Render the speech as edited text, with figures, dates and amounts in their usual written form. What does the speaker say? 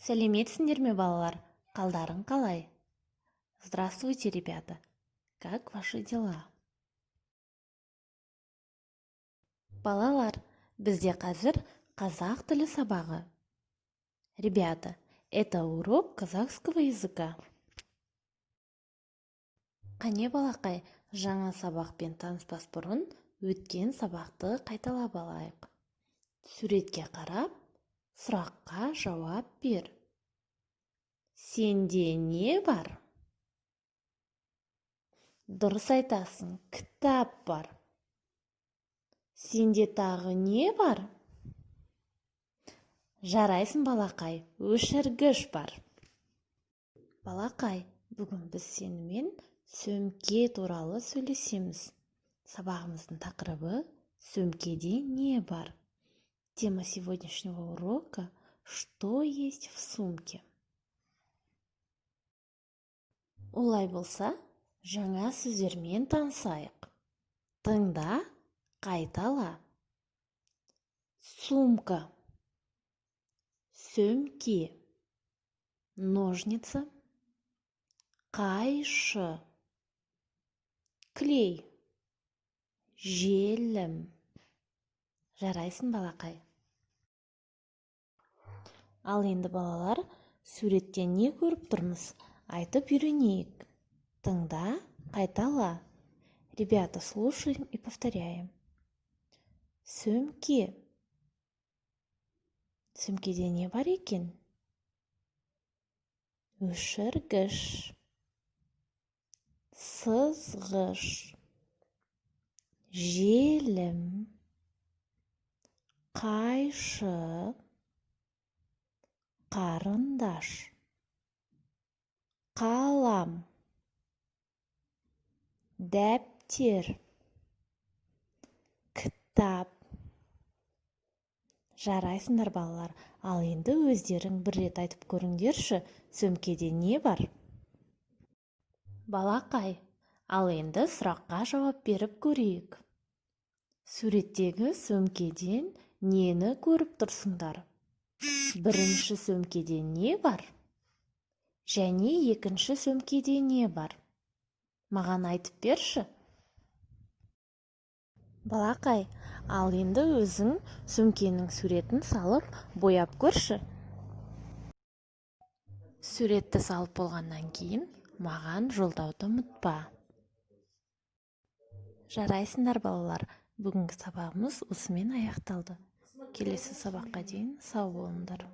Сәлеметсіңдер ме, балалар? Қалдарың қалай? Здравствуйте, ребята. Как ваши дела? Балалар, бізде қазір қазақ тілі сабағы. Ребята, это урок казахского языка. Қане балақай, жаңа сабақпен таныспас бұрын өткен сабақты қайталап алайық. Суретке қарап, сұраққа жауап бер. Сенде не бар? Дұрыс айтасың, кітап бар. Сенде тағы не бар? Жарайсың, балақай, өшіргіш бар. Балақай, бүгін біз сенімен сөмке туралы сөйлесеміз. Сабағымыздың тақырыбы «Сөмкеде не бар?» Тема сегодняшнего урока «Что есть в сумке?» Олай болса, жаңа сөздермен танысайық. Тыңда, қайтала. Сумка, сөмке, ножницы, қайшы, клей, желім. Жарайсың, балақай. Ал енді балалар, суретте не көріп тұрмыз? Айтып үйренейік. Тыңда, қайтала. Ребята, слушаем и повторяем. Сөмке. Сөмкеде не бар екен? Өшіргіш, сызғыш, желім, қайшы, қарындаш, қалам, дәптер, кітап. Жарайсыңдар, балалар. Ал енді өздерің бір рет айтып көріңдерші, сөмкеде не бар? Балақай, ал енді сұраққа жауап беріп көрейік. Суреттегі сөмкеден нені көріп тұрсыңдар? Бірінші сөмкеде не бар? Және екінші сөмкеде не бар? Маған айтып берші. Балақай, ал енді өзің сөмкенің суретін салып, бояп көрші. Суретті салып болғаннан кейін маған жолдауды ұмытпа. Жарайсыңдар, балалар. Бүгінгі сабағымыз осымен аяқталды. Келесі сабаққа дейін сау болыңдар.